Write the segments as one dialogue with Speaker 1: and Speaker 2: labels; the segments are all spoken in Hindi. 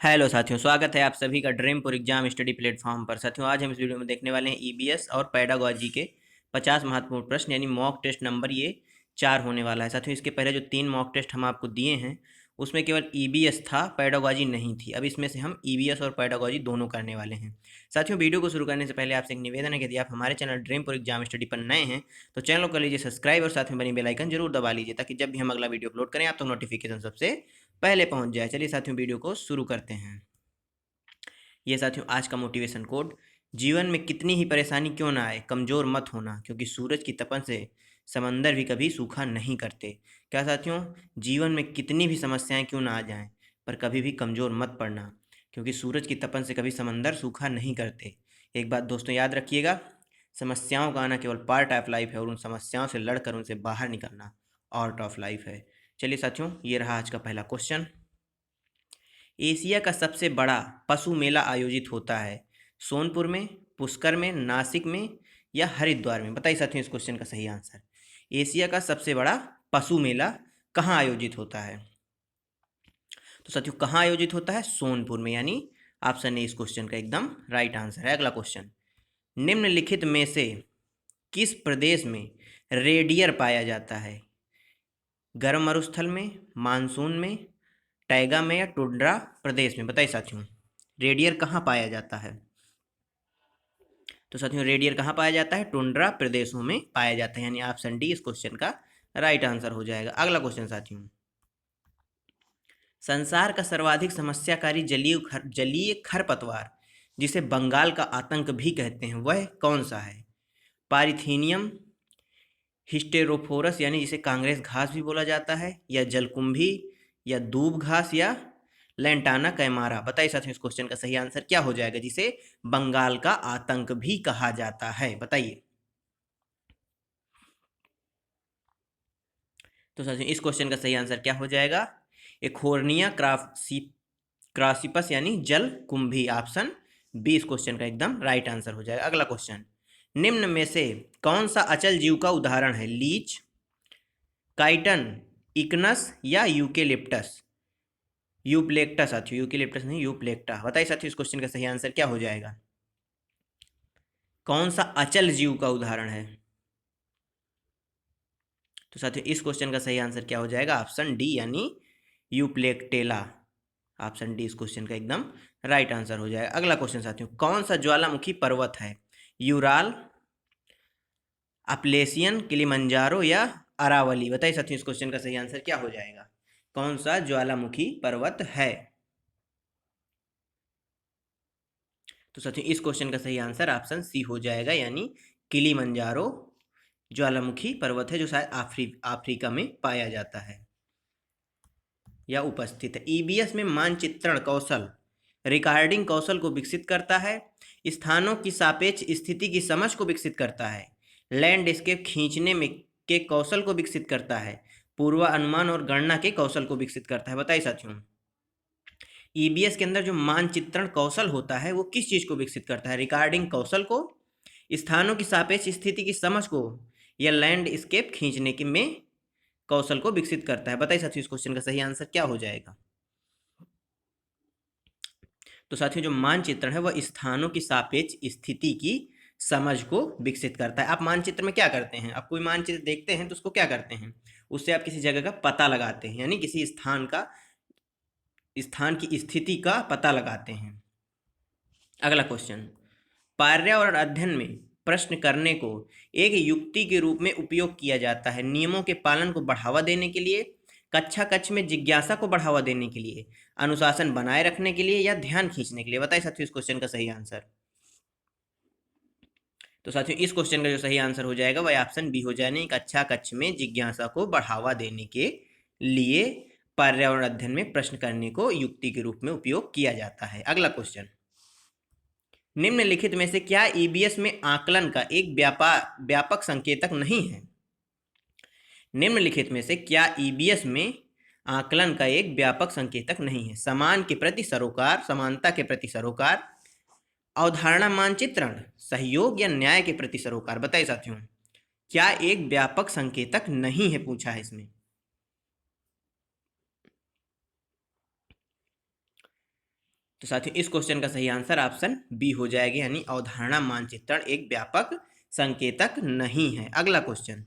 Speaker 1: हेलो साथियों, स्वागत है आप सभी का ड्रीमपुर एग्जाम स्टडी प्लेटफॉर्म पर। साथियों, आज हम इस वीडियो में देखने वाले हैं ईबीएस और पेडागोजी के 50 महत्वपूर्ण प्रश्न, यानी मॉक टेस्ट नंबर ये 4 होने वाला है। साथियों, इसके पहले जो 3 मॉक टेस्ट हम आपको दिए हैं उसमें केवल ईबीएस था, पेडागोजी नहीं थी। अब इसमें से हम ईबीएस और पेडागोजी दोनों करने वाले हैं। साथियों, वीडियो को शुरू करने से पहले आपसे एक निवेदन है कि यदि आप हमारे चैनल ड्रीमपुर एग्जाम स्टडी पर नए हैं तो चैनल को कर लीजिए सब्सक्राइब और साथ में बनी बेल आइकन जरूर दबा लीजिए, ताकि जब भी हम अगला वीडियो अपलोड करें आप तो नोटिफिकेशन सबसे पहले पहुंच जाए। चलिए साथियों, वीडियो को शुरू करते हैं। ये साथियों आज का मोटिवेशन कोड, जीवन में कितनी ही परेशानी क्यों ना आए कमज़ोर मत होना, क्योंकि सूरज की तपन से समंदर भी कभी सूखा नहीं करते। क्या साथियों, जीवन में कितनी भी समस्याएं क्यों ना आ जाएं पर कभी भी कमज़ोर मत पड़ना, क्योंकि सूरज की तपन से कभी समंदर सूखा नहीं करते। एक बात दोस्तों याद रखिएगा, समस्याओं का आना केवल पार्ट ऑफ लाइफ है और उन समस्याओं से लड़कर उनसे बाहर निकलना आर्ट ऑफ लाइफ है। चलिए साथियों, ये रहा आज का पहला क्वेश्चन। एशिया का सबसे बड़ा पशु मेला आयोजित होता है सोनपुर में, पुष्कर में, नासिक में या हरिद्वार में? बताइए साथियों इस क्वेश्चन का सही आंसर। एशिया का सबसे बड़ा पशु मेला कहाँ आयोजित होता है? तो साथियों कहाँ आयोजित होता है? सोनपुर में, यानी ऑप्शन ए इस क्वेश्चन का एकदम राइट आंसर है। अगला क्वेश्चन, निम्नलिखित में से किस प्रदेश में रेडियर पाया जाता है? गर्म मरुस्थल में, मानसून में, टैगा में या टुंड्रा प्रदेश में? बताइए साथियों रेडियर कहाँ पाया जाता है? तो साथियों रेडियर कहाँ पाया जाता है? टुंड्रा प्रदेशों में पाया जाता है, यानी ऑप्शन डी इस क्वेश्चन का राइट आंसर हो जाएगा। अगला क्वेश्चन साथियों, संसार का सर्वाधिक समस्याकारी जलीय खरपतवार जिसे बंगाल का आतंक भी कहते हैं वह कौन सा है? पारिथीनियम, हिस्टेरोफोरस यानी जिसे कांग्रेस घास भी बोला जाता है, या जलकुंभी, या दूब घास, या लेंटाना कैमारा? बताइए साथियों इस क्वेश्चन का सही आंसर क्या हो जाएगा जिसे बंगाल का आतंक भी कहा जाता है? बताइए। तो साथियों इस क्वेश्चन का सही आंसर क्या हो जाएगा? एखोर्निया क्रासिपस यानी जल कुंभी, ऑप्शन बी इस क्वेश्चन का एकदम राइट आंसर हो जाएगा। अगला क्वेश्चन, निम्न में से कौन सा अचल जीव का उदाहरण है? लीच, काइटन, इक्नस या यूकेलिप्टस? यूप्लेक्टा साथियों, यूकेलिप्टस नहीं, यूप्लेक्टा। बताइए साथियों इस क्वेश्चन का सही आंसर क्या हो जाएगा? कौन सा अचल जीव का उदाहरण है? तो साथियों इस क्वेश्चन का सही आंसर क्या हो जाएगा? ऑप्शन डी यानी यूप्लेक्टेला। ऑप्शन डी इस क्वेश्चन का एकदम राइट आंसर हो जाएगा। अगला क्वेश्चन साथियों, कौन सा ज्वालामुखी पर्वत है? यूराल, अपलेशियन, किलिमंजारो या अरावली? बताइए साथियों इस क्वेश्चन का सही आंसर क्या हो जाएगा? कौन सा ज्वालामुखी पर्वत है? तो साथियों इस क्वेश्चन का सही आंसर ऑप्शन सी हो जाएगा, यानी किलिमंजारो ज्वालामुखी पर्वत है जो शायद अफ्रीका में पाया जाता है या उपस्थित है। ईबीएस में मानचित्रण कौशल रिकॉर्डिंग कौशल को विकसित करता है, स्थानों की सापेक्ष स्थिति की समझ को विकसित करता है, लैंडस्केप खींचने में के कौशल को विकसित करता है, पूर्वानुमान और गणना के कौशल को विकसित करता है? बताइए साथियों ईबीएस के अंदर जो मानचित्रण कौशल होता है वो किस चीज को विकसित करता है? रिकॉर्डिंग कौशल को, स्थानों की सापेक्ष स्थिति की समझ को, या लैंडस्केप खींचने के में कौशल को विकसित करता है? बताइए साथियों इस क्वेश्चन का सही आंसर क्या हो जाएगा? तो साथियों जो मानचित्रण है वह स्थानों की सापेक्ष स्थिति की समझ को विकसित करता है। आप मानचित्र में क्या करते हैं? आप कोई मानचित्र देखते हैं तो उसको क्या करते हैं? उससे आप किसी जगह का पता लगाते हैं, यानी किसी स्थान की स्थिति का पता लगाते हैं। अगला क्वेश्चन, पर्यावरण अध्ययन में प्रश्न करने को एक युक्ति के रूप में उपयोग किया जाता है नियमों के पालन को बढ़ावा देने के लिए, कक्षा कक्ष में जिज्ञासा को बढ़ावा देने के लिए, अनुशासन बनाए रखने के लिए, या ध्यान खींचने के लिए? बताइए साथियों इस क्वेश्चन का सही आंसर। तो साथियों इस क्वेश्चन का जो सही आंसर हो जाएगा वह ऑप्शन बी हो जाएगा, कक्षा कक्ष में जिज्ञासा को बढ़ावा देने के लिए पर्यावरण अध्ययन में प्रश्न करने को युक्ति के रूप में उपयोग किया जाता है। अगला क्वेश्चन, निम्नलिखित में से क्या ईबीएस में आकलन का एक व्यापक संकेतक नहीं है? निम्नलिखित में से क्या ईबीएस में आकलन का एक व्यापक संकेतक नहीं है? समान के प्रति सरोकार, समानता के प्रति सरोकार, अवधारणा मानचित्रण, सहयोग या न्याय के प्रति सरोकार? बताइए साथियों क्या एक व्यापक संकेतक नहीं है पूछा है इसमें? तो साथियों इस क्वेश्चन का सही आंसर ऑप्शन बी हो जाएगा, यानी अवधारणा मानचित्रण एक व्यापक संकेतक नहीं है। अगला क्वेश्चन,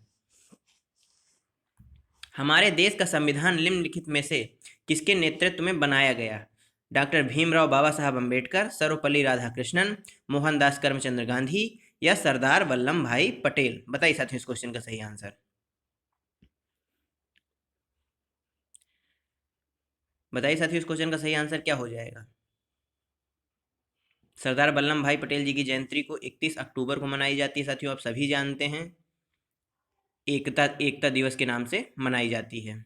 Speaker 1: हमारे देश का संविधान निम्नलिखित में से किसके नेतृत्व में बनाया गया? डॉक्टर भीमराव बाबा साहब अम्बेडकर, सर्वपल्ली राधाकृष्णन, मोहनदास करमचंद गांधी या सरदार वल्लभ भाई पटेल? बताइए साथियों इस क्वेश्चन का सही आंसर। बताइए साथियों इस क्वेश्चन का सही आंसर क्या हो जाएगा? सरदार वल्लभ भाई पटेल जी की जयंती को 31 अक्टूबर को मनाई जाती है साथियों, आप सभी जानते हैं, एकता दिवस के नाम से मनाई जाती है।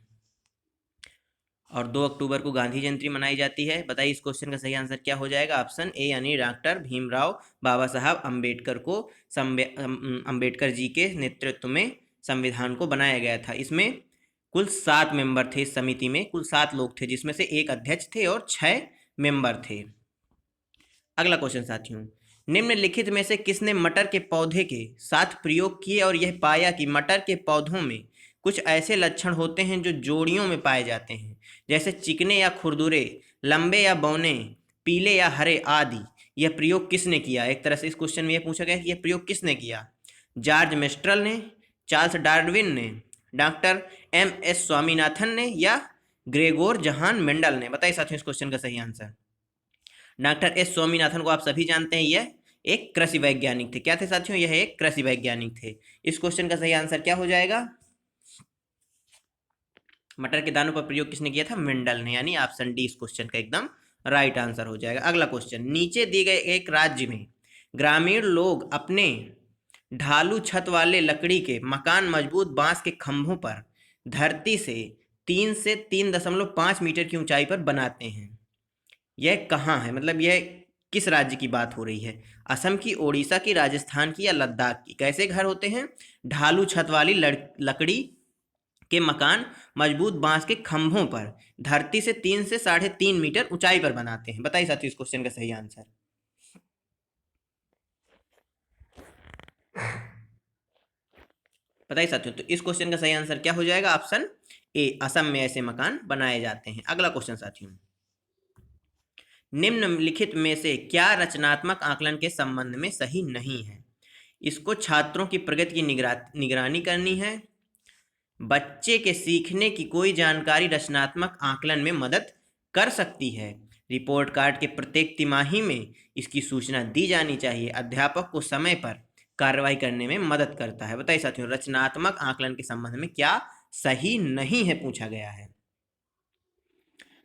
Speaker 1: और 2 अक्टूबर को गांधी जयंती मनाई जाती है। बताइए इस क्वेश्चन का सही आंसर क्या हो जाएगा? ऑप्शन ए, यानी डॉक्टर भीमराव बाबा साहब अम्बेडकर को अम्बेडकर जी के नेतृत्व में संविधान को बनाया गया था। इसमें कुल 7 मेंबर थे, इस समिति में कुल 7 लोग थे, जिसमें से 1 अध्यक्ष थे और 6 मेंबर थे। अगला क्वेश्चन साथियों, निम्नलिखित में से किसने मटर के पौधे के साथ प्रयोग किए और यह पाया कि मटर के पौधों में कुछ ऐसे लक्षण होते हैं जो जोड़ियों में पाए जाते हैं, जैसे चिकने या खुरदुरे, लंबे या बौने, पीले या हरे आदि? यह प्रयोग किसने किया? एक तरह से इस क्वेश्चन में यह पूछा गया कि यह प्रयोग किसने किया? जॉर्ज मिस्ट्रल ने, चार्ल्स डार्विन ने, डॉक्टर MS स्वामीनाथन ने या ग्रेगोर जहान मेंडल ने? बताइए साथियों इस क्वेश्चन का सही आंसर। डॉक्टर S स्वामीनाथन को आप सभी जानते हैं, यह एक कृषि वैज्ञानिक थे। क्या थे साथियों? यह एक कृषि वैज्ञानिक थे। इस क्वेश्चन का सही आंसर क्या हो जाएगा? मटर के दानों पर प्रयोग किसने किया था? मेंडल ने, यानी ऑप्शन डी इस क्वेश्चन का एकदम राइट आंसर हो जाएगा। अगला क्वेश्चन, नीचे दिए गए एक राज्य में ग्रामीण लोग अपने ढालू छत वाले लकड़ी के मकान मजबूत बांस के खंभों पर धरती से 3 से 3.5 मीटर की ऊंचाई पर बनाते हैं। यह कहाँ है? मतलब यह किस राज्य की बात हो रही है? असम की, ओडिशा की, राजस्थान की या लद्दाख की? कैसे घर होते हैं? ढालू छत वाली लकड़ी के मकान मजबूत बांस के खंभों पर धरती से 3 से 3.5 मीटर ऊंचाई पर बनाते हैं। बताइए साथियों इस क्वेश्चन का सही आंसर। बताइए साथियों, तो इस क्वेश्चन का सही आंसर क्या हो जाएगा? ऑप्शन ए, असम में ऐसे मकान बनाए जाते हैं। अगला क्वेश्चन साथियों, निम्नलिखित में से क्या रचनात्मक आकलन के संबंध में सही नहीं है? इसको छात्रों की प्रगति की निगरानी करनी है, बच्चे के सीखने की कोई जानकारी रचनात्मक आकलन में मदद कर सकती है, रिपोर्ट कार्ड के प्रत्येक तिमाही में इसकी सूचना दी जानी चाहिए, अध्यापक को समय पर कार्रवाई करने में मदद करता है। बताइए साथियों रचनात्मक आकलन के संबंध में क्या सही नहीं है पूछा गया है।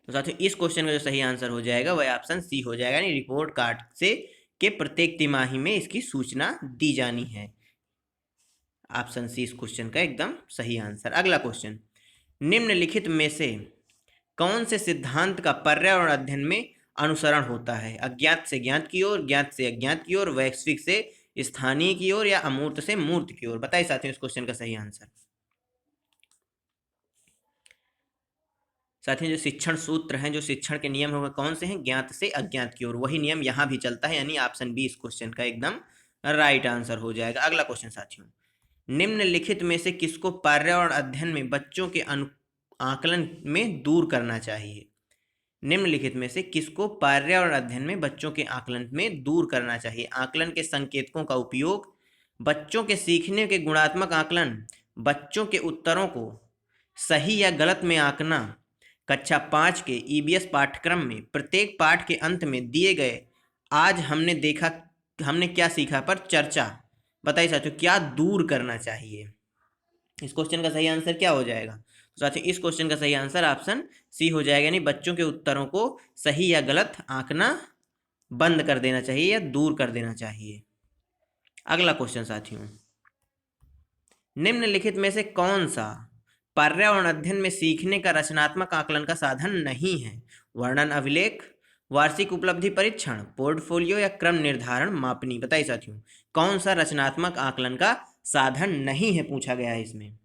Speaker 1: तो साथियों इस क्वेश्चन का जो सही आंसर हो जाएगा वह ऑप्शन सी हो जाएगा, यानी रिपोर्ट कार्ड से के प्रत्येक तिमाही में इसकी सूचना दी जानी है। ऑप्शन सी इस क्वेश्चन का एकदम सही आंसर। अगला क्वेश्चन, निम्नलिखित में से कौन से सिद्धांत का पर्यावरण अध्ययन में अनुसरण होता है? अज्ञात से ज्ञात की ओर, ज्ञात से अज्ञात की ओर, वैश्विक से स्थानीय की ओर या अमूर्त से मूर्त की ओर? बताइए साथियों इस क्वेश्चन का सही आंसर। साथियों जो शिक्षण सूत्र हैं, जो शिक्षण के नियम हैं, कौन से हैं? ज्ञात से अज्ञात की ओर। वही नियम यहाँ भी चलता है, यानी ऑप्शन बी इस क्वेश्चन का एकदम राइट आंसर हो जाएगा। अगला क्वेश्चन साथियों, निम्नलिखित में से किसको पर्यावरण अध्ययन में बच्चों के आकलन में दूर करना चाहिए? निम्नलिखित में से किसको पर्यावरण अध्ययन में बच्चों के आकलन में दूर करना चाहिए? आकलन के संकेतकों का उपयोग, बच्चों के सीखने के गुणात्मक आकलन, बच्चों के उत्तरों को सही या गलत में आंकना, कक्षा 5 के EBS पाठ्यक्रम में प्रत्येक पाठ के अंत में दिए गए आज हमने क्या सीखा पर चर्चा? बताइए साथियों क्या दूर करना चाहिए? इस क्वेश्चन का सही आंसर क्या हो जाएगा? तो साथियों इस क्वेश्चन का सही आंसर ऑप्शन सी हो जाएगा, यानी बच्चों के उत्तरों को सही या गलत आंकना बंद कर देना चाहिए या दूर कर देना चाहिए। अगला क्वेश्चन साथियों, निम्नलिखित में से कौन सा पर्यावरण अध्ययन में सीखने का रचनात्मक आकलन का साधन नहीं है? वर्णन अभिलेख, वार्षिक उपलब्धि परीक्षण, पोर्टफोलियो या क्रम निर्धारण मापनी? बताइए साथियों कौन सा रचनात्मक आकलन का साधन नहीं है पूछा गया है इसमें?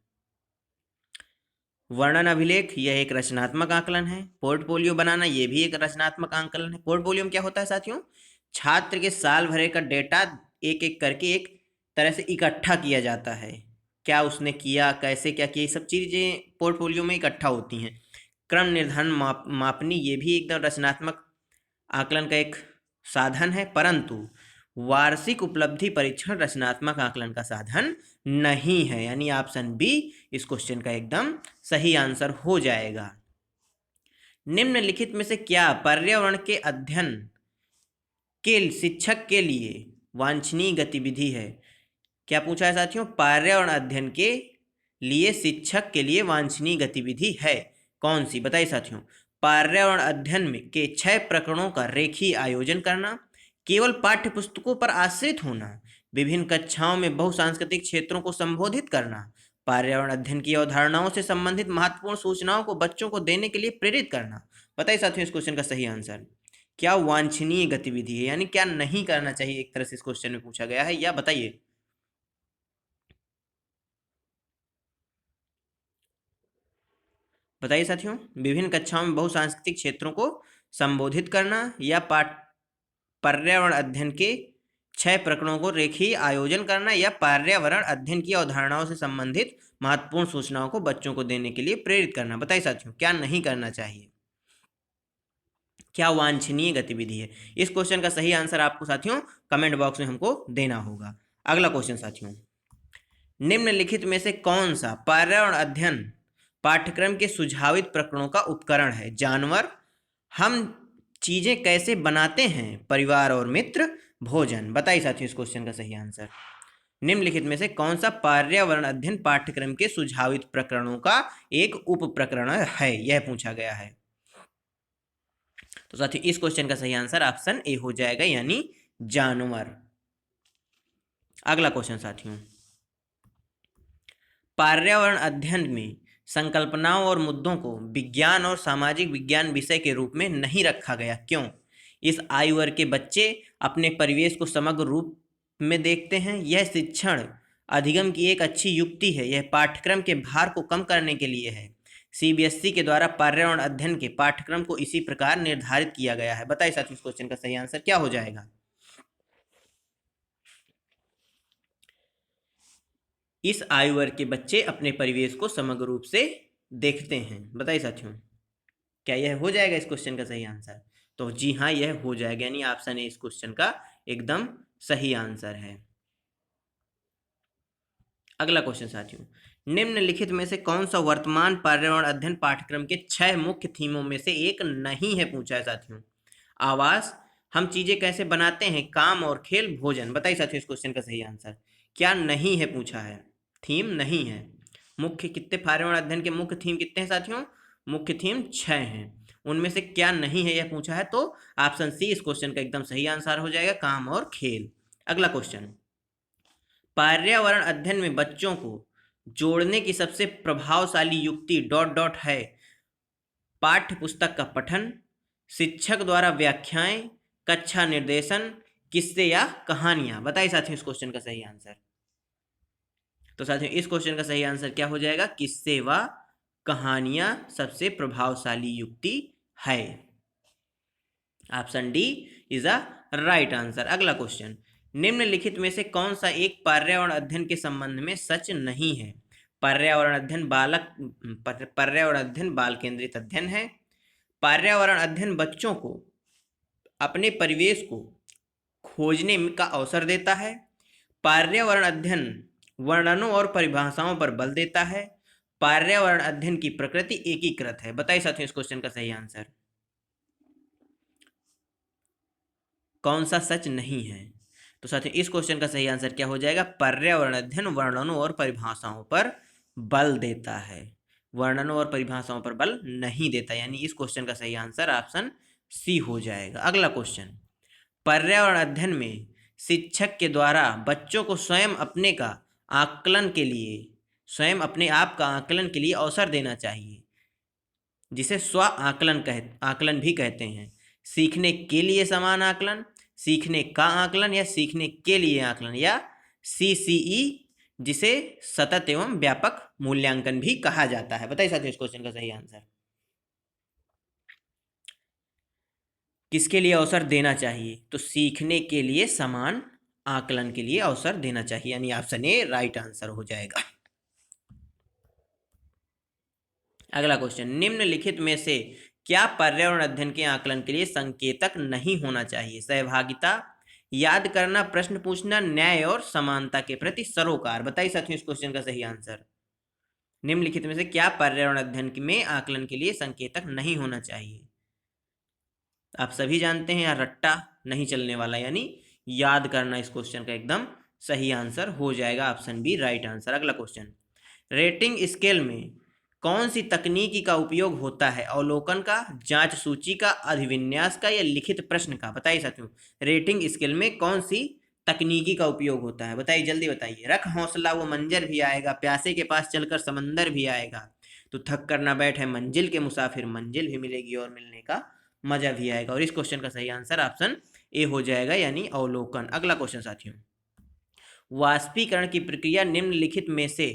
Speaker 1: वर्णन अभिलेख यह एक रचनात्मक आकलन है, पोर्टफोलियो बनाना यह भी एक रचनात्मक आकलन है। पोर्टफोलियो में क्या होता है साथियों? छात्र के साल भरे का डेटा एक एक करके एक तरह से इकट्ठा किया जाता है, क्या उसने किया, कैसे क्या किया, ये सब चीज़ें पोर्टफोलियो में इकट्ठा होती हैं। क्रम निर्धारण मापनी ये भी एकदम रचनात्मक आकलन का एक साधन है, परंतु वार्षिक उपलब्धि परीक्षण रचनात्मक आकलन का साधन नहीं है, यानी ऑप्शन बी इस क्वेश्चन का एकदम सही आंसर हो जाएगा। निम्नलिखित में से क्या पर्यावरण के अध्ययन के शिक्षक के लिए वांछनीय गतिविधि है? क्या पूछा है साथियों? पर्यावरण अध्ययन के लिए शिक्षक के लिए वांछनीय गतिविधि है कौन सी? बताइए साथियों। पर्यावरण अध्ययन में के 6 प्रकरणों का रेखीय आयोजन करना, केवल पाठ्य पुस्तकों पर आश्रित होना, विभिन्न कक्षाओं में बहुसांस्कृतिक क्षेत्रों को संबोधित करना, पर्यावरण अध्ययन की अवधारणाओं से संबंधित महत्वपूर्ण सूचनाओं को बच्चों को देने के लिए प्रेरित करना। बताइए साथियों इस क्वेश्चन का सही आंसर। क्या वांछनीय गतिविधि है, यानी क्या नहीं करना चाहिए, एक तरह से इस क्वेश्चन में पूछा गया है, या बताइए। बताइए साथियों, विभिन्न कक्षाओं में बहुसांस्कृतिक क्षेत्रों को संबोधित करना, या पर्यावरण अध्ययन के 6 प्रकरणों को रेखीय आयोजन करना, या पर्यावरण अध्ययन की अवधारणाओं से संबंधित महत्वपूर्ण सूचनाओं को बच्चों को देने के लिए प्रेरित करना। बताइए साथियों क्या नहीं करना चाहिए, क्या वांछनीय गतिविधि है? इस क्वेश्चन का सही आंसर आपको साथियों कमेंट बॉक्स में हमको देना होगा। अगला क्वेश्चन साथियों, निम्नलिखित में से कौन सा पर्यावरण अध्ययन पाठ्यक्रम के सुझावित प्रकरणों का उपकरण है? जानवर, हम चीजें कैसे बनाते हैं, परिवार और मित्र, भोजन। बताइए साथियों इस क्वेश्चन का सही आंसर। निम्नलिखित में से कौन सा पर्यावरण अध्ययन पाठ्यक्रम के सुझावित प्रकरणों का एक उप प्रकरण है, यह पूछा गया है। तो साथियों इस क्वेश्चन का सही आंसर ऑप्शन ए हो जाएगा, यानी जानवर। अगला क्वेश्चन साथियों, पर्यावरण अध्ययन में संकल्पनाओं और मुद्दों को विज्ञान और सामाजिक विज्ञान विषय के रूप में नहीं रखा गया, क्यों? इस आयु वर्ग के बच्चे अपने परिवेश को समग्र रूप में देखते हैं। यह शिक्षण अधिगम की एक अच्छी युक्ति है। यह पाठ्यक्रम के भार को कम करने के लिए है। सीबीएसई के द्वारा पर्यावरण अध्ययन के पाठ्यक्रम को इसी प्रकार निर्धारित किया गया है। बताइए साथियों इस क्वेश्चन का सही आंसर क्या हो जाएगा? इस आयु वर्ग के बच्चे अपने परिवेश को समग्र रूप से देखते हैं। बताइए साथियों क्या यह हो जाएगा इस क्वेश्चन का सही आंसर? तो जी हाँ यह हो जाएगा, यानी ऑप्शन ए इस क्वेश्चन का एकदम सही आंसर है। अगला क्वेश्चन साथियों, निम्नलिखित में से कौन सा वर्तमान पर्यावरण अध्ययन पाठ्यक्रम के 6 मुख्य थीमों में से एक नहीं है? पूछा है साथियों। आवास, हम चीजें कैसे बनाते हैं, काम और खेल, भोजन। बताइए साथियों इस क्वेश्चन का सही आंसर क्या नहीं है पूछा है? थीम नहीं है। मुख्य कितने पर्यावरण अध्ययन के मुख्य थीम कितने हैं साथियों? मुख्य थीम 6 हैं। उनमें से क्या नहीं है यह पूछा है, तो ऑप्शन सी इस क्वेश्चन का एकदम सही आंसर हो जाएगा, काम और खेल। अगला क्वेश्चन, पर्यावरण अध्ययन में बच्चों को जोड़ने की सबसे प्रभावशाली युक्ति डॉट डॉट है। पाठ्य पुस्तक का पठन, शिक्षक द्वारा व्याख्याएं, कक्षा निर्देशन, किस्से या कहानियां। बताइए साथियों इस क्वेश्चन का सही आंसर। तो साथियों इस क्वेश्चन का सही आंसर क्या हो जाएगा? किस्से व कहानियां सबसे प्रभावशाली युक्ति है। Option D is a right answer. अगला क्वेश्चन, निम्नलिखित में से कौन सा एक पर्यावरण अध्ययन के संबंध में सच नहीं है? पर्यावरण अध्ययन बाल केंद्रित अध्ययन है। पर्यावरण अध्ययन बच्चों को अपने परिवेश को खोजने का अवसर देता है। पर्यावरण अध्ययन वर्णनों और परिभाषाओं पर बल देता है। पर्यावरण अध्ययन की प्रकृति एकीकृत है। बताइए साथियों इस क्वेश्चन का सही आंसर कौन सा सच नहीं है? तो साथियों इस क्वेश्चन का सही आंसर क्या हो जाएगा? पर्यावरण अध्ययन वर्णनों और परिभाषाओं पर बल देता है, वर्णनों और परिभाषाओं पर बल नहीं देता, यानी इस क्वेश्चन का सही आंसर ऑप्शन सी हो जाएगा। अगला क्वेश्चन, पर्यावरण अध्ययन में शिक्षक के द्वारा बच्चों को स्वयं अपने आप का आकलन के लिए अवसर देना चाहिए, जिसे स्व आकलन भी कहते हैं। सीखने के लिए समान आकलन, सीखने का आकलन, या सीखने के लिए आकलन, या सीसीई, जिसे सतत एवं व्यापक मूल्यांकन भी कहा जाता है। बताइए साथियों इस क्वेश्चन का सही आंसर किसके लिए अवसर देना चाहिए? तो सीखने के लिए समान आकलन के लिए अवसर देना चाहिए, यानी ऑप्शन ए राइट आंसर हो जाएगा। अगला क्वेश्चन, निम्नलिखित में से क्या पर्यावरण अध्ययन के आकलन के लिए संकेतक नहीं होना चाहिए? सहभागिता, याद करना, प्रश्न पूछना, न्याय और समानता के प्रति सरोकार। बताइए साथियों इस क्वेश्चन का सही आंसर। निम्नलिखित में से क्या पर्यावरण अध्ययन में आकलन के लिए संकेतक नहीं होना चाहिए? आप सभी जानते हैं यार, रट्टा नहीं चलने वाला, यानी याद करना इस क्वेश्चन का एकदम सही आंसर हो जाएगा। Option B right answer. अगला क्वेश्चन, रेटिंग स्केल में कौन सी तकनीकी का उपयोग होता है? अवलोकन का, जांच सूची का, अभिविन्यास का या लिखित प्रश्न का? बताइए साथियों, रेटिंग स्केल में कौन सी तकनीकी का उपयोग होता है? बताइए, जल्दी बताइए। रख हौसला वो मंजर भी आएगा, प्यासे के पास चलकर समंदर भी आएगा, तो थक कर ना बैठे मंजिल के मुसाफिर, मंजिल भी मिलेगी और मिलने का मजा भी आएगा। और इस क्वेश्चन का सही आंसर ऑप्शन ए हो जाएगा, यानी अवलोकन। अगला क्वेश्चन साथियों, वाष्पीकरण की प्रक्रिया निम्नलिखित में से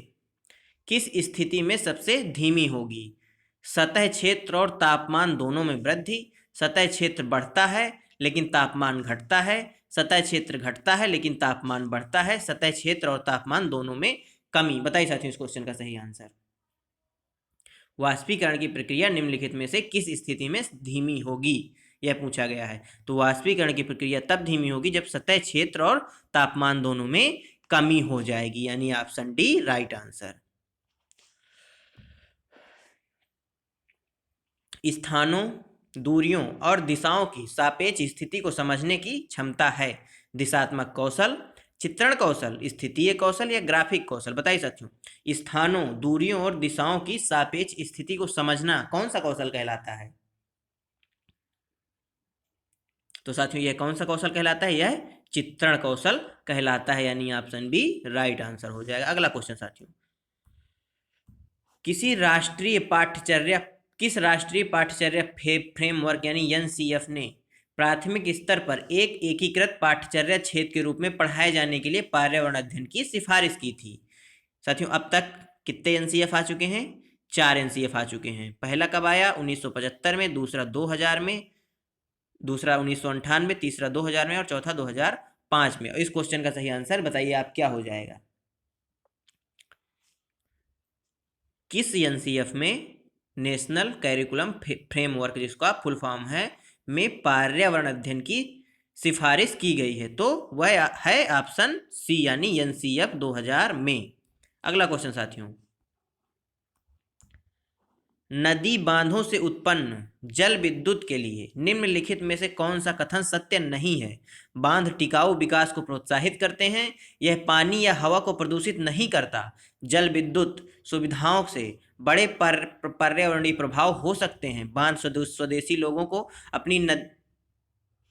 Speaker 1: किस स्थिति में सबसे धीमी होगी? सतह क्षेत्र और तापमान दोनों में वृद्धि, सतह क्षेत्र बढ़ता है लेकिन तापमान घटता है, सतह क्षेत्र घटता है लेकिन तापमान बढ़ता है, सतह क्षेत्र और तापमान दोनों में कमी। बताइए साथियों इस क्वेश्चन का सही आंसर। वाष्पीकरण की प्रक्रिया निम्नलिखित में से किस स्थिति में धीमी होगी, यह पूछा गया है। तो वाष्पीकरण की प्रक्रिया तब धीमी होगी जब सतह क्षेत्र और तापमान दोनों में कमी हो जाएगी, यानी ऑप्शन डी राइट आंसर। स्थानों, दूरियों और दिशाओं की सापेक्ष स्थिति को समझने की क्षमता है दिशात्मक कौशल, चित्रण कौशल, स्थितीय कौशल या ग्राफिक कौशल? बताइए साथियों, स्थानों, दूरियों और दिशाओं की सापेक्ष स्थिति को समझना कौन सा कौशल कहलाता है? तो साथियों यह कौन सा कौशल कहलाता है? यह चित्रण कौशल कहलाता है, यानी ऑप्शन बी राइट आंसर हो जाएगा। अगला क्वेश्चन साथियों, किस राष्ट्रीय पाठ्यचर्या फ्रेमवर्क यानी एनसीएफ ने प्राथमिक स्तर पर एक एकीकृत पाठ्यचर्या क्षेत्र के रूप में पढ़ाए जाने के लिए पर्यावरण अध्ययन की सिफारिश की थी? साथियों अब तक कितने एनसीएफ आ चुके हैं? 4 एनसीएफ आ चुके हैं। पहला कब आया? 1975 में, दूसरा 2000 में, दूसरा 1998, तीसरा 2000 में और चौथा 2005 में। इस क्वेश्चन का सही आंसर बताइए आप, क्या हो जाएगा? किस एनसीएफ में, नेशनल कैरिकुलम फ्रेमवर्क जिसका फुल फॉर्म है, में पर्यावरण अध्ययन की सिफारिश की गई है? तो वह है ऑप्शन सी, यानी एनसीएफ 2000 में। अगला क्वेश्चन साथियों, नदी बांधों से उत्पन्न जल विद्युत के लिए निम्नलिखित में से कौन सा कथन सत्य नहीं है? बांध टिकाऊ विकास को प्रोत्साहित करते हैं, यह पानी या हवा को प्रदूषित नहीं करता, जल विद्युत सुविधाओं से बड़े पर्यावरणीय प्रभाव हो सकते हैं, बांध स्वदेशी लोगों को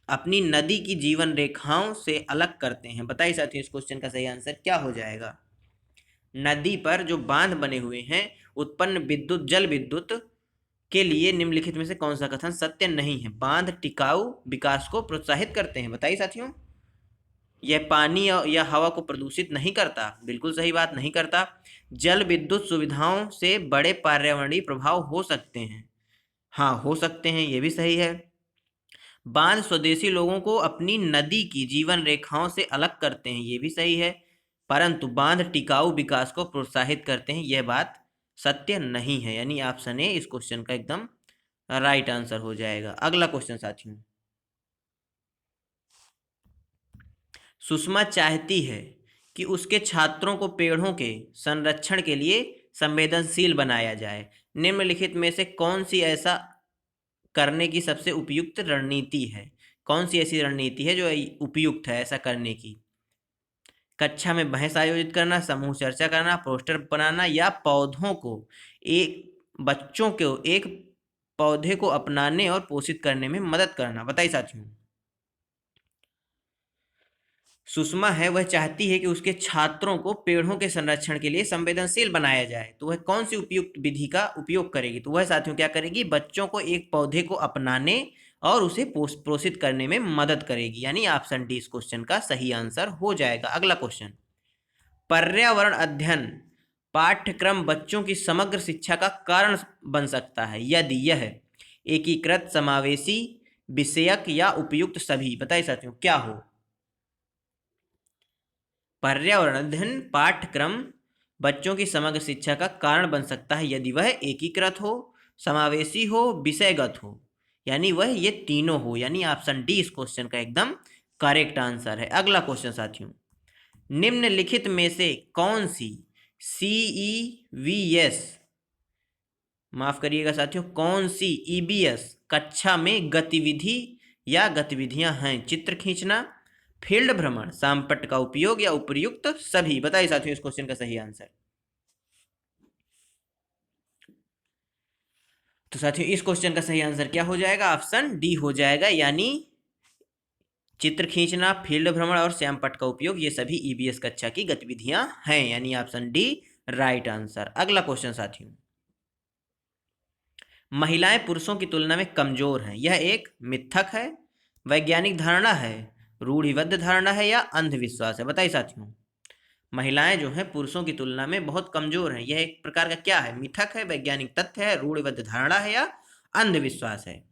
Speaker 1: अपनी नदी की जीवन रेखाओं से अलग करते हैं। बताइए साथियों इस क्वेश्चन का सही आंसर क्या हो जाएगा? नदी पर जो बांध बने हुए हैं, उत्पन्न विद्युत, जल विद्युत के लिए निम्नलिखित में से कौन सा कथन सत्य नहीं है? बांध टिकाऊ विकास को प्रोत्साहित करते हैं। बताइए साथियों, यह पानी या हवा को प्रदूषित नहीं करता, बिल्कुल सही बात, नहीं करता। जल विद्युत सुविधाओं से बड़े पर्यावरणीय प्रभाव हो सकते हैं, हाँ हो सकते हैं, ये भी सही है। बांध स्वदेशी लोगों को अपनी नदी की जीवन रेखाओं से अलग करते हैं, ये भी सही है। परंतु बांध टिकाऊ विकास को प्रोत्साहित करते हैं, यह बात सत्य नहीं है, यानी ऑप्शन ए इस क्वेश्चन का एकदम राइट आंसर हो जाएगा। अगला क्वेश्चन साथियों, सुषमा चाहती है कि उसके छात्रों को पेड़ों के संरक्षण के लिए संवेदनशील बनाया जाए। निम्नलिखित में से कौन सी ऐसा करने की सबसे उपयुक्त रणनीति है? कौन सी ऐसी रणनीति है जो उपयुक्त है ऐसा करने की? कक्षा में बहस आयोजित करना, समूह चर्चा करना, पोस्टर बनाना या बच्चों को एक पौधे को अपनाने और पोषित करने में मदद करना? बताइए साथियों, सुषमा है वह चाहती है कि उसके छात्रों को पेड़ों के संरक्षण के लिए संवेदनशील बनाया जाए, तो वह कौन सी उपयुक्त विधि का उपयोग करेगी? तो वह साथियों क्या करेगी? बच्चों को एक पौधे को अपनाने और उसे पोषित करने में मदद करेगी, यानी ऑप्शन डी इस क्वेश्चन का सही आंसर हो जाएगा। अगला क्वेश्चन, पर्यावरण अध्ययन पाठ्यक्रम बच्चों की समग्र शिक्षा का कारण बन सकता है यदि यह एकीकृत, समावेशी, विषयक या उपयुक्त सभी? बताइए साथियों क्या हो? पर्यावरण अध्ययन पाठ्यक्रम बच्चों की समग्र शिक्षा का कारण बन सकता है यदि वह एकीकृत हो, समावेशी हो, विषयगत हो, यानी वह ये तीनों हो, यानी ऑप्शन डी इस क्वेश्चन का एकदम करेक्ट आंसर है। अगला क्वेश्चन साथियों, निम्नलिखित में से कौन सी CEVS, माफ करिएगा साथियों, कौन सी EBS कक्षा में गतिविधि या गतिविधियां हैं? चित्र खींचना, फील्ड भ्रमण, सामपट्ट का उपयोग या उपर्युक्त सभी। बताइए साथियों इस क्वेश्चन का सही आंसर। तो साथियों इस क्वेश्चन का सही आंसर क्या हो जाएगा? ऑप्शन डी हो जाएगा, यानी चित्र खींचना, फील्ड भ्रमण और श्यामपट्ट का उपयोग ये सभी EBS कक्षा की गतिविधियां हैं, यानी ऑप्शन डी राइट आंसर। अगला क्वेश्चन साथियों, महिलाएं पुरुषों की तुलना में कमजोर हैं, यह एक मिथक है, वैज्ञानिक धारणा है, रूढ़िबद्ध धारणा है या अंधविश्वास है? बताइए साथियों। महिलाएं जो हैं पुरुषों की तुलना में बहुत कमजोर हैं, यह एक प्रकार का क्या है? मिथक है, वैज्ञानिक तथ्य है, रूढ़िबद्ध धारणा है या अंधविश्वास है?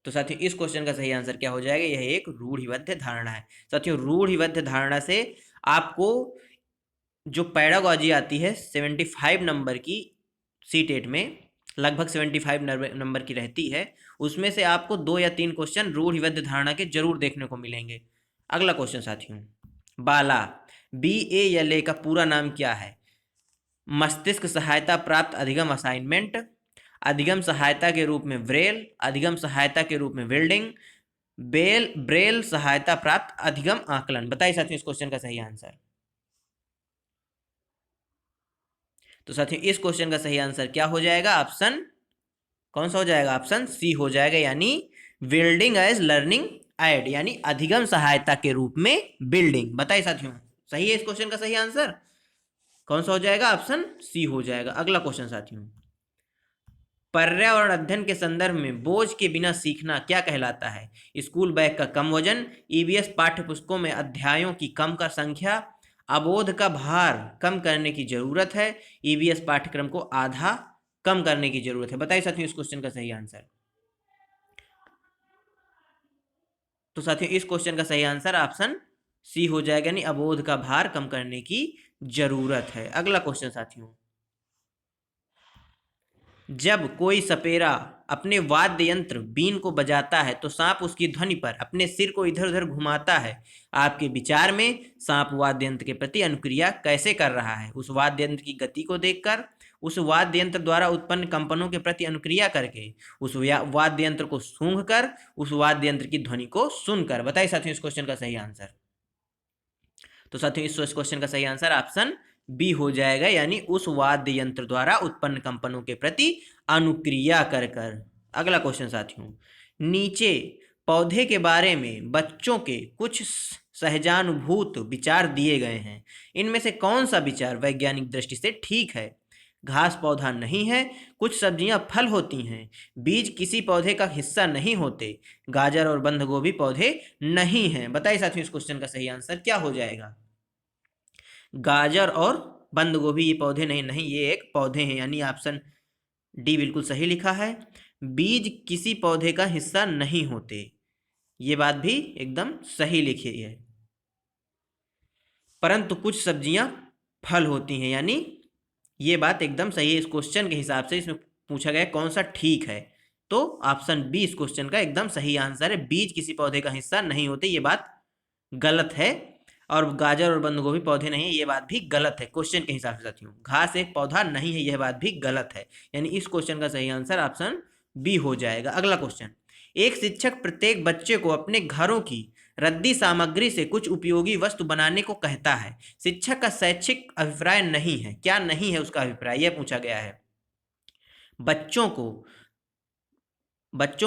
Speaker 1: तो साथियों इस क्वेश्चन का सही आंसर क्या हो जाएगा? यह एक रूढ़िबद्ध धारणा है। साथियों रूढ़िबद्ध धारणा से आपको जो पैडागॉजी आती है 75 नंबर की, CTET में लगभग 75 नंबर की रहती है, उसमें से आपको 2 या 3 क्वेश्चन रूढ़िबद्ध धारणा के जरूर देखने को मिलेंगे। अगला क्वेश्चन साथियों, बाला, BALA का पूरा नाम क्या है? मस्तिष्क सहायता प्राप्त अधिगम असाइनमेंट, अधिगम सहायता के रूप में ब्रेल, अधिगम सहायता के रूप में बिल्डिंग, ब्रेल सहायता प्राप्त अधिगम आकलन। बताइए साथियों इस क्वेश्चन का सही आंसर। तो साथियों इस क्वेश्चन का सही आंसर क्या हो जाएगा? ऑप्शन कौन सा हो जाएगा? ऑप्शन सी हो जाएगा, यानी बिल्डिंग एज लर्निंग एड, यानी अधिगम सहायता के रूप में बिल्डिंग। बताइए साथियों सही है इस क्वेश्चन का सही आंसर कौन सा हो जाएगा? ऑप्शन सी हो जाएगा। अगला क्वेश्चन साथियों, पर्यावरण अध्ययन के संदर्भ में बोझ के बिना सीखना क्या कहलाता है? स्कूल बैग का कम वजन, EBS पाठ्य पुस्तकों में अध्यायों की कम का संख्या, अबोध का भार कम करने की जरूरत है, EBS पाठ्यक्रम को आधा कम करने की जरूरत है। बताइए साथियों इस क्वेश्चन का सही आंसर। तो साथियों इस क्वेश्चन का सही आंसर ऑप्शन सी हो जाएगा, यानी अबोध का भार कम करने की जरूरत है। अगला क्वेश्चन साथियों, जब कोई सपेरा अपने वाद्य यंत्र बीन को बजाता है तो सांप उसकी ध्वनि पर अपने सिर को इधर उधर घुमाता है। आपके विचार में सांप वाद्य यंत्र के प्रति अनुक्रिया कैसे कर रहा है? उस वाद्य यंत्र की गति को देखकर, उस वाद्य यंत्र द्वारा उत्पन्न कंपनों के प्रति अनुक्रिया करके, उस वाद्य यंत्र को सूंघकर, उस वाद्य यंत्र की ध्वनि को सुनकर। बताइए साथियों इस क्वेश्चन का सही आंसर। तो साथियों इस क्वेश्चन का सही आंसर ऑप्शन बी हो जाएगा, यानी उस वाद्य यंत्र द्वारा उत्पन्न कंपनों के प्रति अनुक्रिया कर कर। अगला क्वेश्चन साथियों, नीचे पौधे के बारे में बच्चों के कुछ सहजानुभूत विचार दिए गए हैं, इनमें से कौन सा विचार वैज्ञानिक दृष्टि से ठीक है? घास पौधा नहीं है, कुछ सब्जियां फल होती हैं, बीज किसी पौधे का हिस्सा नहीं होते, गाजर और बंद गोभी पौधे नहीं हैं। बताइए साथियों इस क्वेश्चन का सही आंसर क्या हो जाएगा? गाजर और बंद गोभी ये पौधे नहीं, ये एक पौधे हैं, यानी ऑप्शन डी बिल्कुल सही लिखा है। बीज किसी पौधे का हिस्सा नहीं होते, ये बात भी एकदम सही लिखी है। परंतु कुछ सब्जियां फल होती हैं, यानी ये बात एकदम सही है। इस क्वेश्चन के हिसाब से इसमें पूछा गया कौन सा ठीक है, तो ऑप्शन बी इस क्वेश्चन का एकदम सही आंसर है। बीज किसी पौधे का हिस्सा नहीं होते, ये बात गलत है। और गाजर और बंद गोभी पौधे नहीं है, ये बात भी गलत है क्वेश्चन के हिसाब से साथियों। घास एक पौधा नहीं है, यह बात भी गलत है, यानी इस क्वेश्चन का सही आंसर ऑप्शन बी हो जाएगा। अगला क्वेश्चन, एक शिक्षक प्रत्येक बच्चे को अपने घरों की रद्दी सामग्री से कुछ उपयोगी वस्तु बनाने को कहता है। शिक्षक का शैक्षिक अभिप्राय नहीं है, क्या नहीं है उसका अभिप्राय, यह पूछा गया है। बच्चों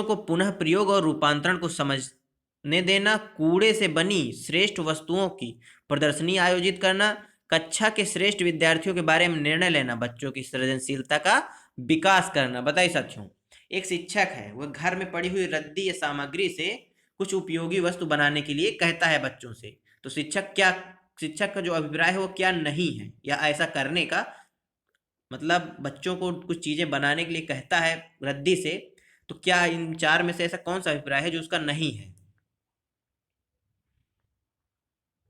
Speaker 1: को पुनः प्रयोग और रूपांतरण को समझने देना, कूड़े से बनी श्रेष्ठ वस्तुओं की प्रदर्शनी आयोजित करना, कक्षा के श्रेष्ठ विद्यार्थियों के बारे में निर्णय लेना, बच्चों की सृजनशीलता का विकास करना। बताइए साथियों, एक शिक्षक है, वह घर में पड़ी हुई रद्दी या सामग्री से कुछ उपयोगी वस्तु बनाने के लिए कहता है बच्चों से, तो शिक्षक का जो अभिप्राय है वो क्या नहीं है, या ऐसा करने का मतलब बच्चों को कुछ चीजें बनाने के लिए कहता है रद्दी से, तो क्या इन चार में से ऐसा कौन सा अभिप्राय है जो उसका नहीं है?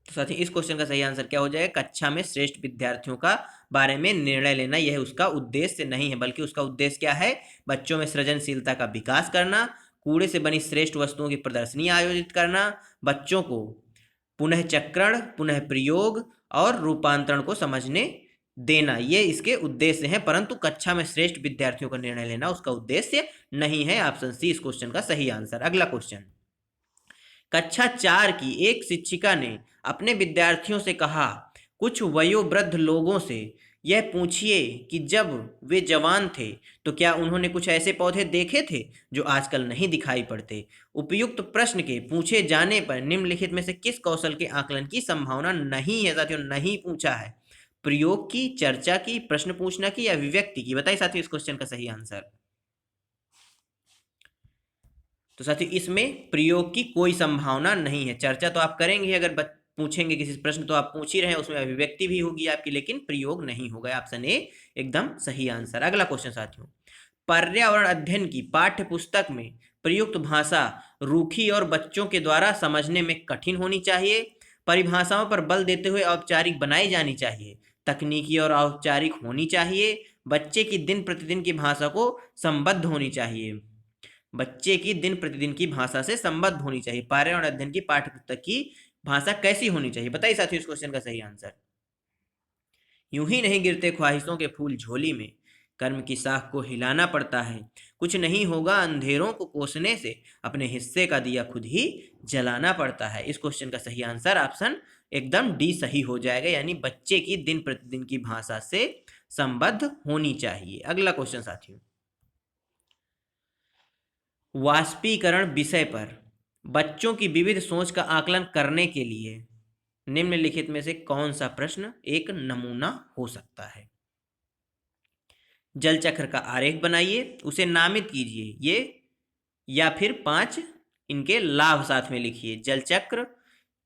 Speaker 1: तो साथियों इस क्वेश्चन का सही आंसर क्या हो जाएगा? कक्षा में श्रेष्ठ विद्यार्थियों का बारे में निर्णय लेना, यह उसका उद्देश्य नहीं है, बल्कि उसका उद्देश्य क्या है? बच्चों में सृजनशीलता का विकास करना, कूड़े से बनी श्रेष्ठ वस्तुओं की प्रदर्शनी आयोजित करना, बच्चों को पुनः चक्रण, पुनः प्रयोग और रूपांतरण को समझने देना, ये इसके उद्देश्य हैं। परंतु कक्षा में श्रेष्ठ विद्यार्थियों का निर्णय लेना उसका उद्देश्य नहीं है। ऑप्शन सी इस क्वेश्चन का सही आंसर। अगला क्वेश्चन, कक्षा 4 की एक शिक्षिका ने अपने विद्यार्थियों से कहा, कुछ वयोवृद्ध लोगों से यह पूछिए कि जब वे जवान थे तो क्या उन्होंने कुछ ऐसे पौधे देखे थे जो आजकल नहीं दिखाई पड़ते। उपयुक्त प्रश्न के पूछे जाने पर निम्नलिखित में से किस कौशल के आकलन की संभावना नहीं है? साथियों, नहीं पूछा है। प्रयोग की, चर्चा की, प्रश्न पूछना की या अभिव्यक्ति की? बताइए साथियों इस क्वेश्चन का सही आंसर। तो साथियों इसमें प्रयोग की कोई संभावना नहीं है। चर्चा तो आप करेंगे, अगर पूछेंगे किसी प्रश्न तो आप पूछ ही रहे हैं, उसमें अभिव्यक्ति भी होगी आपकी, लेकिन प्रयोग नहीं होगा। ऑप्शन ए एकदम सही आंसर। अगला क्वेश्चन साथियों, पर्यावरण अध्ययन की पाठ्य पुस्तक में प्रयुक्त भाषा रूखी और बच्चों के द्वारा समझने में कठिन होनी चाहिए। परिभाषाओं पर बल देते हुए औपचारिक बनाई जानी चाहिए। तकनीकी और औपचारिक होनी चाहिए। बच्चे की दिन प्रतिदिन की भाषा को संबद्ध होनी चाहिए। बच्चे की दिन प्रतिदिन की भाषा से संबद्ध होनी चाहिए। पर्यावरण अध्ययन की पाठ्य पुस्तक की भाषा कैसी होनी चाहिए? बताइए साथियों इस क्वेश्चन का सही आंसर। यूं ही नहीं गिरते ख्वाहिशों के फूल झोली में, कर्म की साख को हिलाना पड़ता है। कुछ नहीं होगा अंधेरों को कोसने से, अपने हिस्से का दिया खुद ही जलाना पड़ता है। इस क्वेश्चन का सही आंसर ऑप्शन एकदम डी सही हो जाएगा, यानी बच्चे की दिन प्रतिदिन की भाषा से संबद्ध होनी चाहिए। अगला क्वेश्चन साथियों, वाष्पीकरण विषय पर बच्चों की विविध सोच का आकलन करने के लिए निम्नलिखित में से कौन सा प्रश्न एक नमूना हो सकता है? जल चक्र का आरेख बनाइए, उसे नामित कीजिए, ये या फिर 5 इनके लाभ साथ में लिखिए। जल चक्र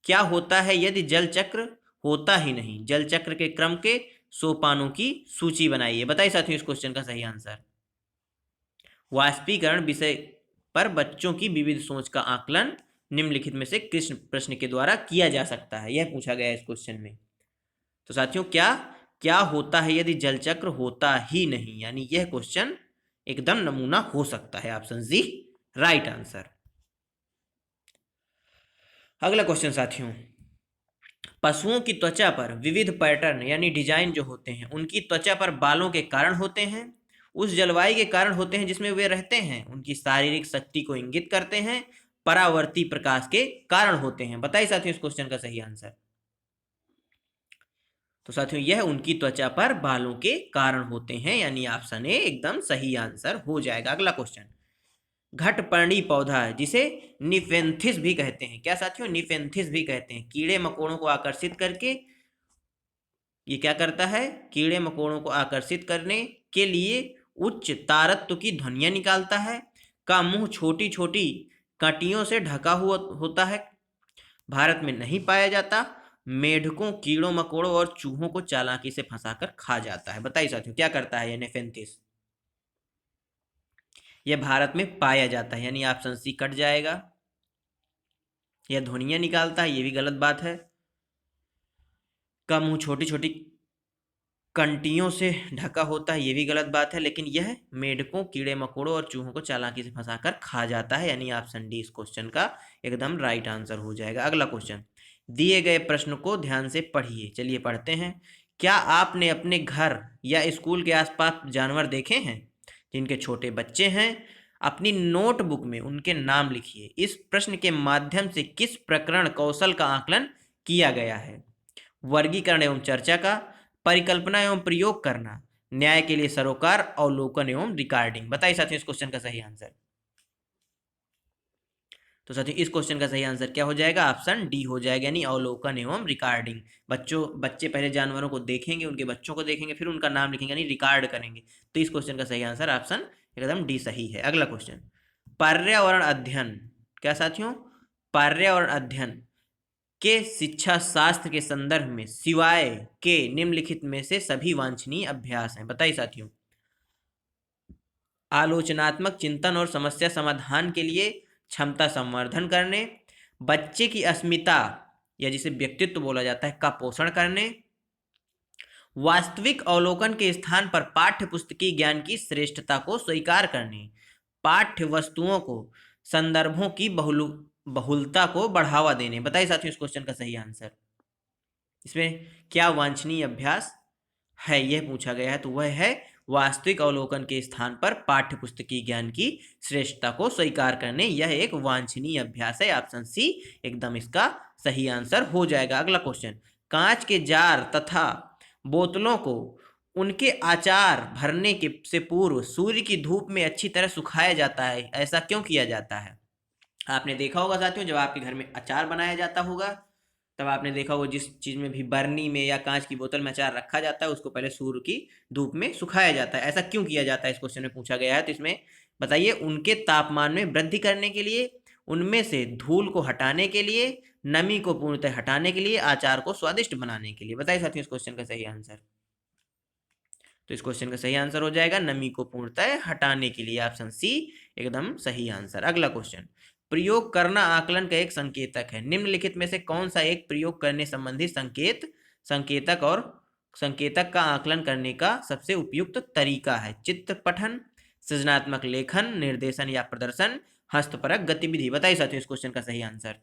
Speaker 1: क्या होता है यदि जल चक्र होता ही नहीं? जल चक्र के क्रम के सोपानों की सूची बनाइए। बताइए साथियों इस क्वेश्चन का सही आंसर। वाष्पीकरण विषय पर बच्चों की विविध सोच का आकलन निम्नलिखित में से किस प्रश्न के द्वारा किया जा सकता है, यह पूछा गया है इस क्वेश्चन में। तो साथियों क्या क्या होता है यदि जल चक्र होता ही नहीं, यानी यह क्वेश्चन एकदम नमूना हो सकता है। ऑप्शन जी राइट आंसर। अगला क्वेश्चन साथियों, पशुओं की त्वचा पर विविध पैटर्न यानी डिजाइन जो होते हैं, उनकी त्वचा पर बालों के कारण होते हैं, उस जलवायु के कारण होते हैं जिसमें वे रहते हैं, उनकी शारीरिक शक्ति को इंगित करते हैं, परावर्ती प्रकाश के कारण होते हैं। बताइए साथियों इस क्वेश्चन का सही आंसर। तो साथियों यह उनकी त्वचा पर बालों के कारण होते हैं, यानी ऑप्शन ए एकदम सही आंसर हो जाएगा। अगला क्वेश्चन, घटपर्णी पौधा जिसे निफेंथिस भी कहते हैं, क्या साथियों? निफेंथिस भी कहते हैं, कीड़े मकोड़ों को आकर्षित करके ये क्या करता है? कीड़े मकोड़ों को आकर्षित करने के लिए उच्च तारत्व की ध्वनियां निकालता है। का मुंह छोटी छोटी कांटियों से ढका हुआ होता है। भारत में नहीं पाया जाता। मेढकों, कीड़ों मकोड़ों और चूहों को चालाकी से फंसाकर खा जाता है। बताइए साथियों क्या करता है ये नेफेंथिस? यह भारत में पाया जाता है, यानी ऑप्शन सी कट जाएगा। यह ध्वनियां निकालता है, ये भी गलत बात है। का मुंह छोटी छोटी कंटियों से ढका होता है, ये भी गलत बात है। लेकिन यह मेढकों, कीड़े मकोड़ों और चूहों को चालाकी से फंसाकर खा जाता है, यानी ऑप्शन डी इस क्वेश्चन का एकदम राइट आंसर हो जाएगा। अगला क्वेश्चन, दिए गए प्रश्न को ध्यान से पढ़िए। चलिए पढ़ते हैं। क्या आपने अपने घर या स्कूल के आसपास जानवर देखे हैं जिनके छोटे बच्चे हैं? अपनी नोटबुक में उनके नाम लिखिए। इस प्रश्न के माध्यम से किस प्रकरण कौशल का आकलन किया गया है? वर्गीकरण एवं चर्चा का, परिकल्पना एवं प्रयोग करना, न्याय के लिए सरोकार, अवलोकन एवं रिकॉर्डिंग। बताइए साथियों इस क्वेश्चन का सही आंसर। तो साथियों इस क्वेश्चन का सही आंसर क्या हो जाएगा? ऑप्शन डी हो जाएगा, यानी अवलोकन एवं रिकॉर्डिंग। बच्चे पहले जानवरों को देखेंगे, उनके बच्चों को देखेंगे, फिर उनका नाम लिखेंगे, यानी रिकॉर्ड करेंगे। तो इस क्वेश्चन का सही आंसर ऑप्शन एकदम डी सही है। अगला क्वेश्चन, पर्यावरण अध्ययन, क्या साथियों? पर्यावरण अध्ययन के शिक्षा शास्त्र के संदर्भ में सिवाय के निम्नलिखित में से सभी वांछनीय अभ्यास हैं। बताइए साथियों। आलोचनात्मक चिंतन और समस्या समाधान के लिए क्षमता संवर्धन करने, बच्चे की अस्मिता या जिसे व्यक्तित्व बोला जाता है का पोषण करने, वास्तविक अवलोकन के स्थान पर पाठ्य पुस्तकीय ज्ञान की श्रेष्ठता को स्वीकार करने, पाठ्य वस्तुओं को संदर्भों की बहुलता को बढ़ावा देने। बताइए साथियों इस क्वेश्चन का सही आंसर। इसमें क्या वांछनीय अभ्यास है यह पूछा गया है, तो वह है वास्तविक अवलोकन के स्थान पर पाठ्य पुस्तकीय ज्ञान की श्रेष्ठता को स्वीकार करने। यह एक वांछनीय अभ्यास है। ऑप्शन सी एकदम इसका सही आंसर हो जाएगा। अगला क्वेश्चन, कांच के जार तथा बोतलों को उनके आचार भरने के से पूर्व सूर्य की धूप में अच्छी तरह सुखाया जाता है, ऐसा क्यों किया जाता है? आपने देखा होगा साथियों, जब आपके घर में अचार बनाया जाता होगा तब आपने देखा होगा जिस चीज़ में भी बर्नी में या कांच की बोतल में अचार रखा जाता है उसको पहले सूर्य की धूप में सुखाया जाता है। ऐसा क्यों किया जाता है इस क्वेश्चन में पूछा गया है। तो इसमें बताइए, उनके तापमान में वृद्धि करने के लिए, उनमें से धूल को हटाने के लिए, नमी को पूर्णतः हटाने के लिए, आचार को स्वादिष्ट बनाने के लिए। बताइए साथियों इस क्वेश्चन का सही आंसर। तो इस क्वेश्चन का सही आंसर हो जाएगा नमी को पूर्णतः हटाने के लिए। ऑप्शन सी एकदम सही आंसर। अगला क्वेश्चन, प्रयोग करना आकलन का एक संकेतक है। निम्नलिखित में से कौन सा एक प्रयोग करने संबंधी संकेतक का आकलन करने का सबसे उपयुक्त तरीका है? चित्र पठन, सृजनात्मक लेखन, निर्देशन या प्रदर्शन, हस्तपरक गतिविधि। बताइए साथियों इस क्वेश्चन का सही आंसर।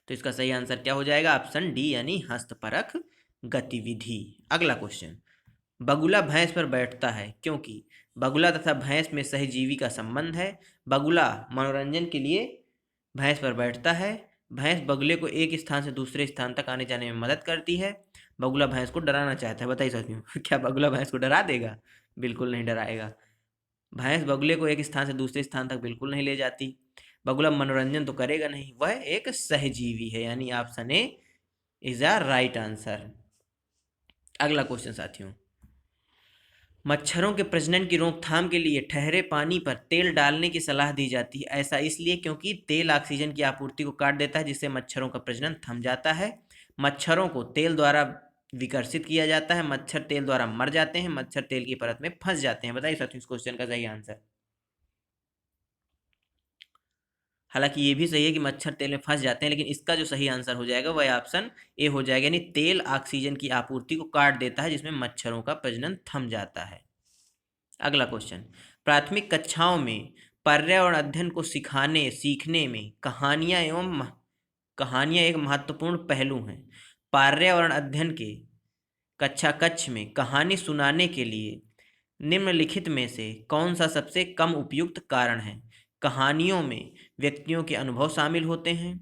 Speaker 1: तो इसका सही आंसर क्या हो जाएगा? ऑप्शन डी यानी हस्तपरक गतिविधि। अगला क्वेश्चन, बगुला भैंस पर बैठता है क्योंकि बगुला तथा भैंस में सहजीवी का संबंध है। बगुला मनोरंजन के लिए भैंस पर बैठता है। भैंस बगुले को एक स्थान से दूसरे स्थान तक आने जाने में मदद करती है। बगुला भैंस को डराना चाहता है। बताइए साथियों क्या बगुला भैंस को डरा देगा? बिल्कुल नहीं डराएगा। भैंस बगुले को एक स्थान से दूसरे स्थान तक बिल्कुल नहीं ले जाती। बगुला मनोरंजन तो करेगा नहीं, वह एक सहजीवी है, यानी option A is the right answer. अगला क्वेश्चन साथियों, मच्छरों के प्रजनन की रोकथाम के लिए ठहरे पानी पर तेल डालने की सलाह दी जाती है। ऐसा इसलिए क्योंकि तेल ऑक्सीजन की आपूर्ति को काट देता है जिससे मच्छरों का प्रजनन थम जाता है। मच्छरों को तेल द्वारा विकर्षित किया जाता है। मच्छर तेल द्वारा मर जाते हैं। मच्छर तेल की परत में फंस जाते हैं। बताइए साथियों इस क्वेश्चन का सही आंसर। हालांकि ये भी सही है कि मच्छर तेल में फंस जाते हैं, लेकिन इसका जो सही आंसर हो जाएगा वह ऑप्शन ए हो जाएगा, यानी तेल ऑक्सीजन की आपूर्ति को काट देता है जिसमें मच्छरों का प्रजनन थम जाता है। अगला क्वेश्चन, प्राथमिक कक्षाओं में पर्यावरण अध्ययन को सीखने में कहानियां एक महत्वपूर्ण पहलू हैं। पर्यावरण अध्ययन के कक्ष में कहानी सुनाने के लिए निम्नलिखित में से कौन सा सबसे कम उपयुक्त कारण है? कहानियों में व्यक्तियों के अनुभव शामिल होते हैं।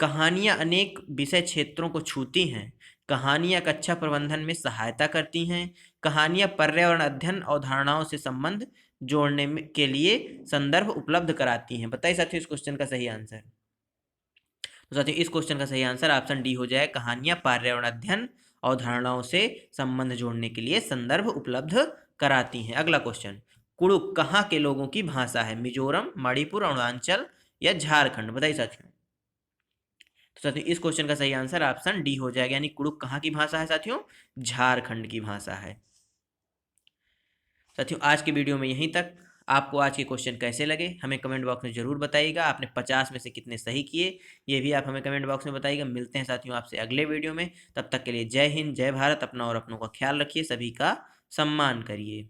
Speaker 1: कहानियां अनेक विषय क्षेत्रों को छूती हैं। कहानियां कक्षा प्रबंधन में सहायता करती हैं। कहानियां पर्यावरण अध्ययन अवधारणाओं से संबंध जोड़ने के लिए संदर्भ उपलब्ध कराती हैं। बताइए साथियों इस क्वेश्चन का सही आंसर। तो साथियों इस क्वेश्चन का सही आंसर ऑप्शन डी हो जाए, कहानियां पर्यावरण अध्ययन अवधारणाओं से संबंध जोड़ने के लिए संदर्भ उपलब्ध कराती हैं। अगला क्वेश्चन, कुड़ुक कहाँ के लोगों की भाषा है? मिजोरम, मणिपुर, अरुणाचल या झारखंड? बताइए साथियों। तो साथियों इस क्वेश्चन का सही आंसर ऑप्शन डी हो जाएगा, यानी कुड़ुक कहाँ की भाषा है साथियों? झारखंड की भाषा है। साथियों आज के वीडियो में यहीं तक। आपको आज के क्वेश्चन कैसे लगे हमें कमेंट बॉक्स में ज़रूर बताइएगा। आपने 50 में से कितने सही किए ये भी आप हमें कमेंट बॉक्स में बताइएगा। मिलते हैं साथियों आपसे अगले वीडियो में। तब तक के लिए जय हिंद, जय भारत। अपना और अपनों का ख्याल रखिए, सभी का सम्मान करिए।